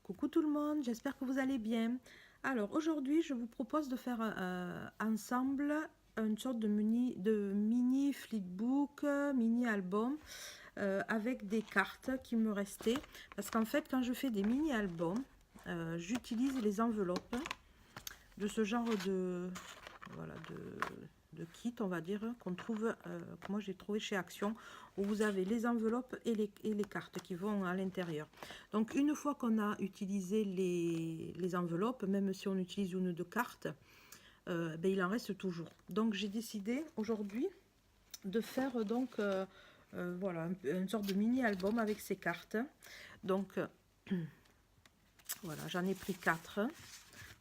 Coucou tout le monde, j'espère que vous allez bien. Alors aujourd'hui, je vous propose de faire ensemble une sorte de mini flipbook, mini album avec des cartes qui me restaient. Parce qu'en fait, quand je fais des mini albums, j'utilise les enveloppes de ce genre de, voilà, de kit, on va dire, qu'on trouve, que moi j'ai trouvé chez Action, où vous avez les enveloppes et les cartes qui vont à l'intérieur. Donc une fois qu'on a utilisé les enveloppes, même si on utilise une ou deux cartes, ben, il en reste toujours. Donc j'ai décidé aujourd'hui de faire donc voilà, une sorte de mini album avec ces cartes. Donc voilà, j'en ai pris 4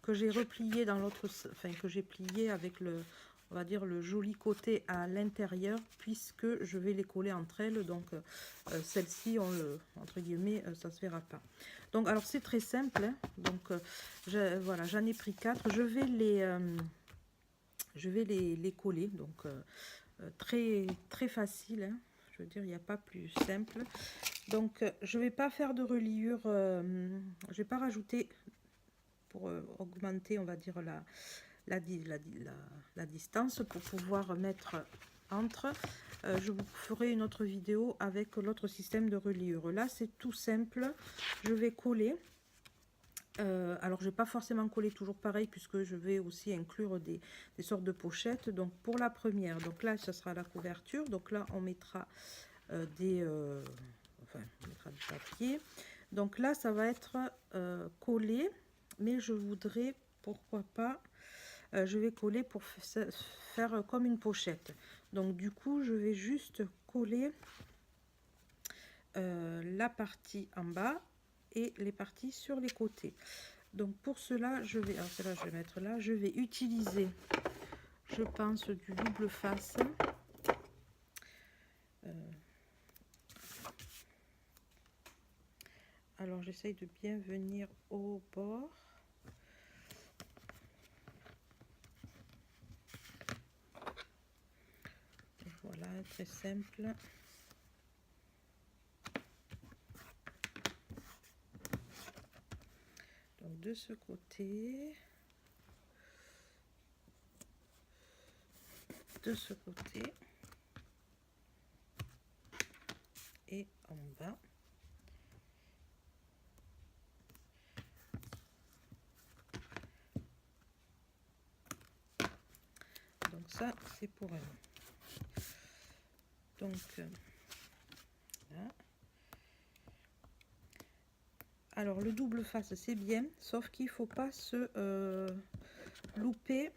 que j'ai replié dans l'autre, enfin que j'ai plié avec le, on va dire, le joli côté à l'intérieur, puisque je vais les coller entre elles. Donc celle-ci, on le, entre guillemets, ça se verra pas. Donc alors c'est très simple, hein. Donc voilà, j'en ai pris 4. Je vais les coller. Donc très facile, hein. Je veux dire, il n'y a pas plus simple. Donc je vais pas faire de reliure, je vais pas rajouter pour augmenter, on va dire, la distance pour pouvoir mettre entre. Je vous ferai une autre vidéo avec l'autre système de reliure. Là, c'est tout simple. Je vais coller. Alors, je ne vais pas forcément coller toujours pareil puisque je vais aussi inclure des sortes de pochettes. Donc, pour la première, donc là, ce sera la couverture. Donc là, on mettra enfin, on mettra du papier. Donc là, ça va être collé, mais je voudrais, pourquoi pas, je vais coller pour faire comme une pochette. Donc du coup, je vais juste coller la partie en bas et les parties sur les côtés. Donc pour cela, je vais, alors celle-là, je vais mettre là, je vais utiliser, je pense, du double face. Alors j'essaye de bien venir au bord. Voilà, très simple. Donc de ce côté, de ce côté et en bas. Donc ça, c'est pour elle. Donc là. Alors le double face, c'est bien, sauf qu'il faut pas se louper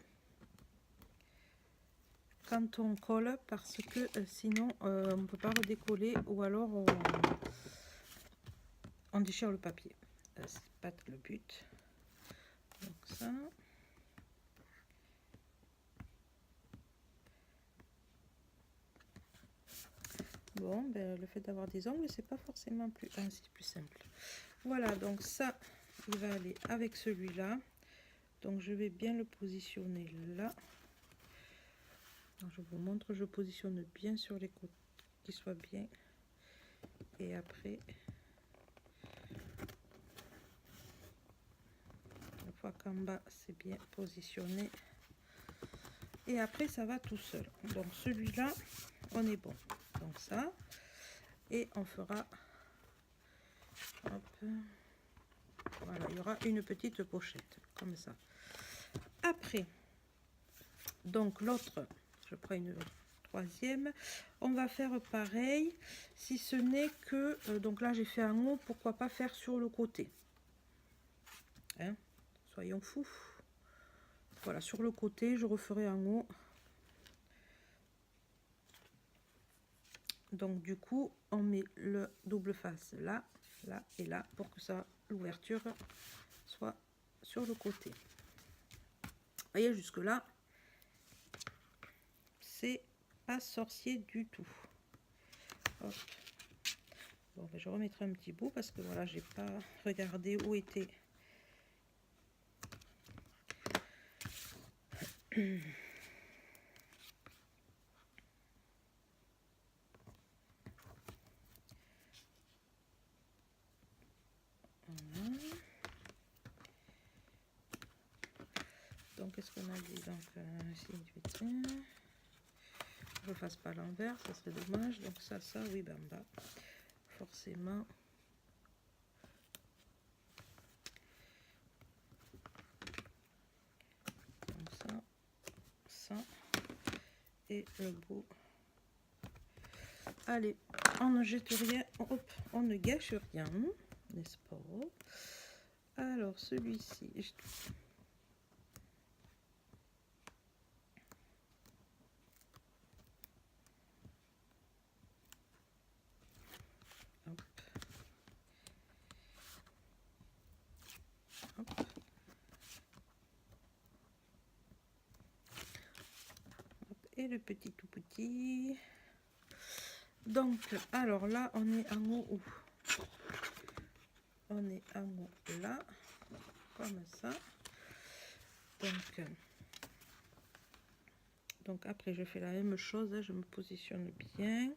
quand on colle, parce que sinon on ne peut pas redécoller, ou alors on déchire le papier. C'est pas le but. Donc ça. Bon, ben, le fait d'avoir des ongles, c'est pas forcément plus, c'est plus simple. Voilà, donc ça, il va aller avec celui-là. Donc je vais bien le positionner là. Donc, je vous montre, je positionne bien sur les côtés, qu'il soit bien. Et après, une fois qu'en bas c'est bien positionné, et après ça va tout seul. Donc celui-là, on est bon. Donc ça, et on fera, hop, voilà, il y aura une petite pochette comme ça. Après, donc l'autre, je prends une troisième, on va faire pareil, si ce n'est que donc là j'ai fait un haut, pourquoi pas faire sur le côté, hein, soyons fous. Voilà, sur le côté je referai un haut. Donc du coup on met le double face là, là et là pour que ça, l'ouverture soit sur le côté. Vous voyez, jusque là c'est pas sorcier du tout. Hop. Bon, ben, je remettrai un petit bout parce que voilà, j'ai pas regardé où était voilà. Donc, qu'est-ce qu'on a dit? Donc, je ne fasse pas l'envers, ça serait dommage. Donc, ça, oui, ben bas. Forcément. Comme ça. Et le bout. Allez, on ne jette rien, hop, on ne gâche rien, n'est-ce pas? Alors, celui-ci, hop. Hop. Et le petit tout petit. Donc, alors là, on est en haut où? On est en haut là, comme ça. Donc après, je fais la même chose, je me positionne bien.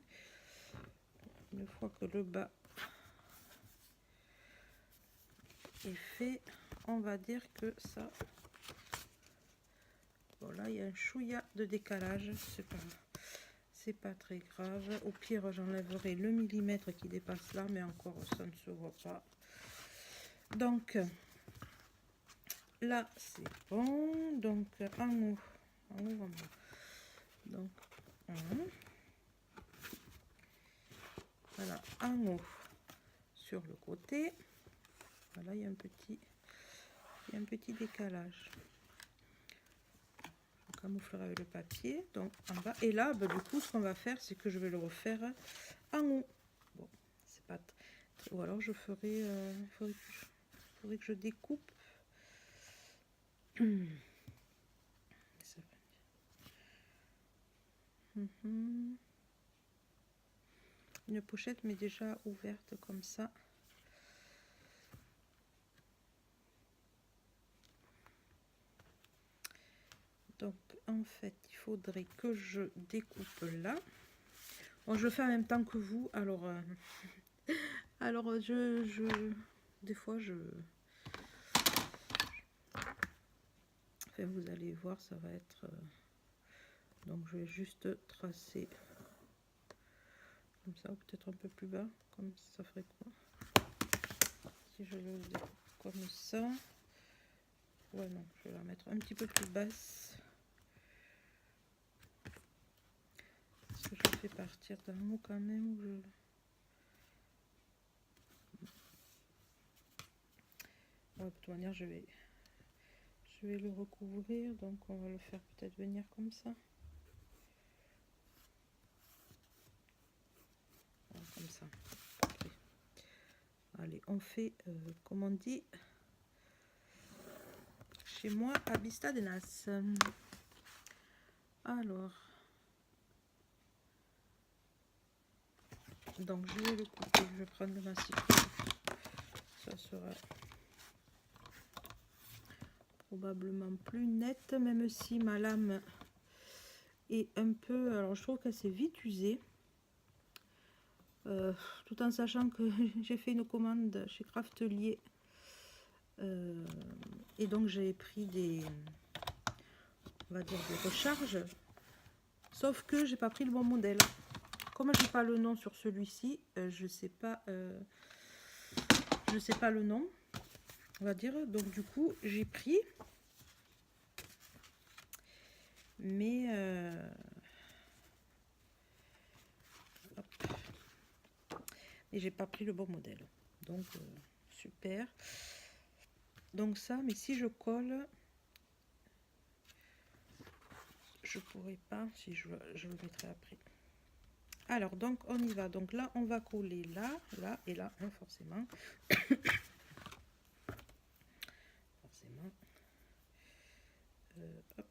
Une fois que le bas est fait, on va dire que ça... Bon, là, il y a un chouïa de décalage, c'est pas très grave. Au pire, j'enlèverai le millimètre qui dépasse là, mais encore, ça ne se voit pas. Donc, là, c'est bon. Donc, en haut, en bas. Donc, voilà, en haut, sur le côté. Voilà, il y a un petit décalage. Je camouflerai avec le papier. Donc, en bas. Et là, bah, du coup, ce qu'on va faire, c'est que je vais le refaire en haut. Bon, c'est pas très... Ou alors, je ferai... faudrait que je découpe. Une pochette mais déjà ouverte comme ça. Donc en fait il faudrait que je découpe là. Bon, je fais en même temps que vous, alors alors des fois enfin, vous allez voir, ça va être donc je vais juste tracer comme ça, ou peut-être un peu plus bas, comme ça ferait quoi si je le découpe comme ça. Ouais, non, je vais la mettre un petit peu plus basse parce que je fais partir d'un haut quand même où ouais, de toute manière je vais le recouvrir, donc on va le faire peut-être venir comme ça. Voilà, comme ça. Okay. Allez, on fait comme on dit chez moi à Bistadenas. Alors, donc je vais le couper, je vais prendre ma ciseau. Ça sera probablement plus net, même si ma lame est un peu, alors je trouve qu'elle s'est vite usée, tout en sachant que j'ai fait une commande chez Craftelier et donc j'ai pris des, on va dire, des recharges, sauf que j'ai pas pris le bon modèle. Comme j'ai pas le nom sur celui-ci, je sais pas le nom, on va dire. Donc du coup j'ai pris, mais et j'ai pas pris le bon modèle. Donc super. Donc ça, mais si je colle, je pourrais pas, si je le mettrai après. Alors donc on y va. Donc là on va coller là, là et là, hein, forcément. Forcément. Hop.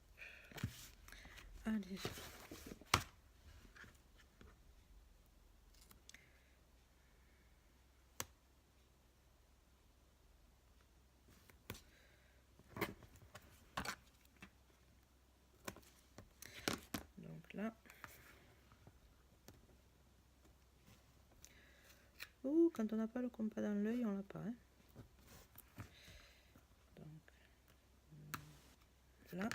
Allez. Donc là. Oh, quand on n'a pas le compas dans l'œil, on l'a pas. Hein. Donc, là.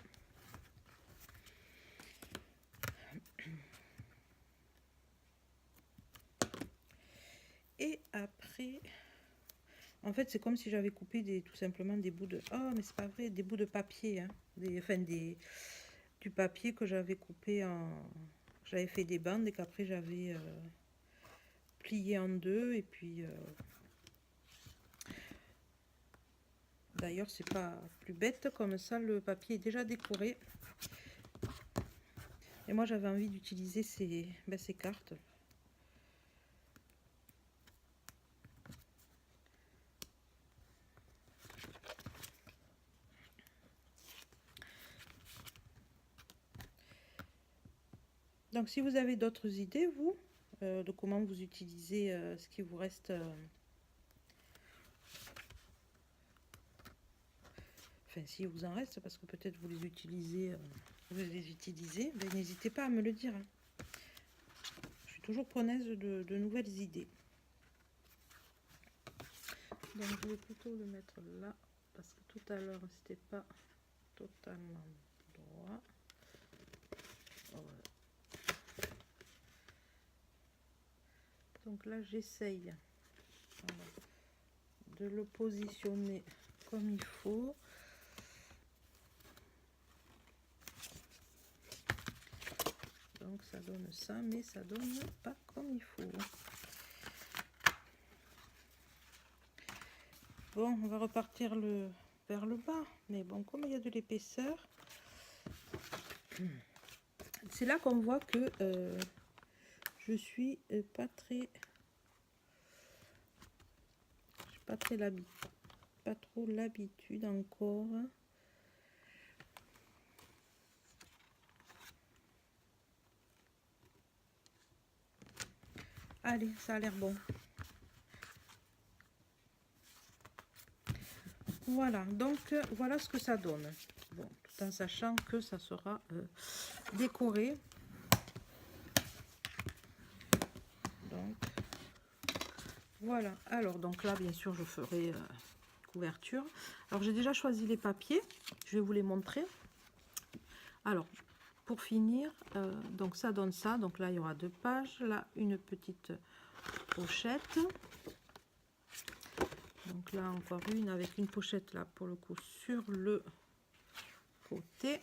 Et après, en fait, c'est comme si j'avais coupé tout simplement des bouts de... Oh, mais c'est pas vrai, des bouts de papier, hein. Du papier que j'avais coupé en... J'avais fait des bandes et qu'après j'avais plié en deux. Et puis, d'ailleurs, c'est pas plus bête comme ça, le papier est déjà décoré. Et moi, j'avais envie d'utiliser ces cartes. Donc, si vous avez d'autres idées, vous, de comment vous utilisez ce qui vous reste... Enfin, si vous en reste, parce que peut-être vous les utilisez, ben, n'hésitez pas à me le dire. Hein. Je suis toujours preneuse de nouvelles idées. Donc, je vais plutôt le mettre là, parce que tout à l'heure, c'était pas totalement droit. Voilà. Donc là, j'essaye de le positionner comme il faut. Donc ça donne ça, mais ça donne pas comme il faut. Bon, on va repartir vers le bas. Mais bon, comme il y a de l'épaisseur, c'est là qu'on voit que je suis pas trop l'habitude encore. Allez, ça a l'air bon. Voilà, donc voilà ce que ça donne. Bon, tout en sachant que ça sera décoré. Donc, voilà. Alors, donc là, bien sûr, je ferai couverture. Alors, j'ai déjà choisi les papiers. Je vais vous les montrer. Alors, pour finir, donc ça donne ça. Donc là, il y aura 2 pages. Là, une petite pochette. Donc là, encore une avec une pochette là, pour le coup, sur le côté.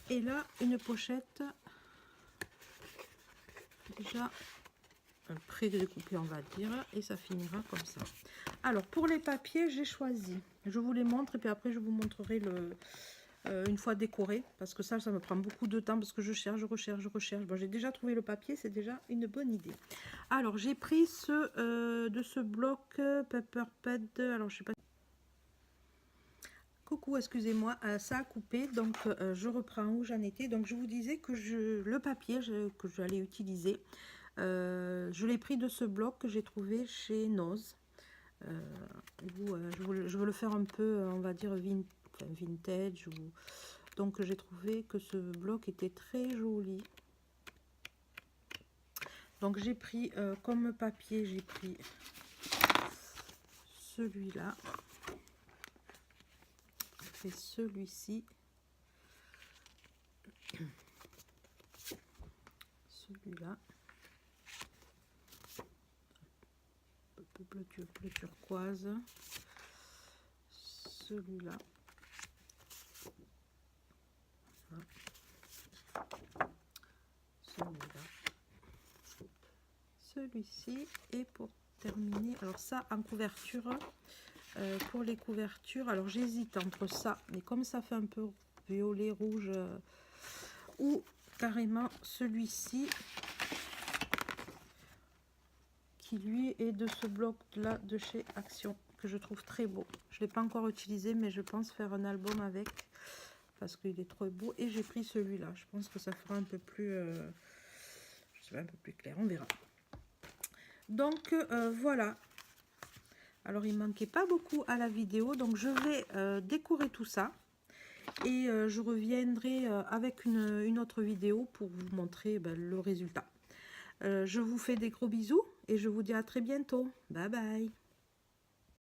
Et là, une pochette déjà pré-découpée, on va dire. Et ça finira comme ça. Alors, pour les papiers, j'ai choisi. Je vous les montre et puis après, je vous montrerai une fois décoré. Parce que ça me prend beaucoup de temps parce que je cherche, je recherche. Bon, j'ai déjà trouvé le papier, c'est déjà une bonne idée. Alors, j'ai pris de ce bloc Paper Pad. Alors, je sais pas. Coucou, excusez-moi, ça a coupé. Donc, je reprends où j'en étais. Donc, je vous disais que le papier que j'allais utiliser, je l'ai pris de ce bloc que j'ai trouvé chez Noz. Je veux le faire un peu, on va dire, vintage. Donc, j'ai trouvé que ce bloc était très joli. Donc, j'ai pris comme papier, j'ai pris celui-là. C'est celui-ci. Celui-là. Bleu turquoise. Celui-là. Celui-là. Celui-ci. Et pour terminer, alors ça en couverture, pour les couvertures, alors j'hésite entre ça, mais comme ça fait un peu violet, rouge, ou carrément celui-ci, qui lui est de ce bloc là de chez Action, que je trouve très beau. Je ne l'ai pas encore utilisé, mais je pense faire un album avec, parce qu'il est trop beau. Et j'ai pris celui-là, je pense que ça fera un peu plus, je sais pas, un peu plus clair, on verra. Donc voilà. Alors il manquait pas beaucoup à la vidéo, donc je vais décorer tout ça. Et je reviendrai avec une autre vidéo pour vous montrer le résultat. Je vous fais des gros bisous et je vous dis à très bientôt. Bye bye.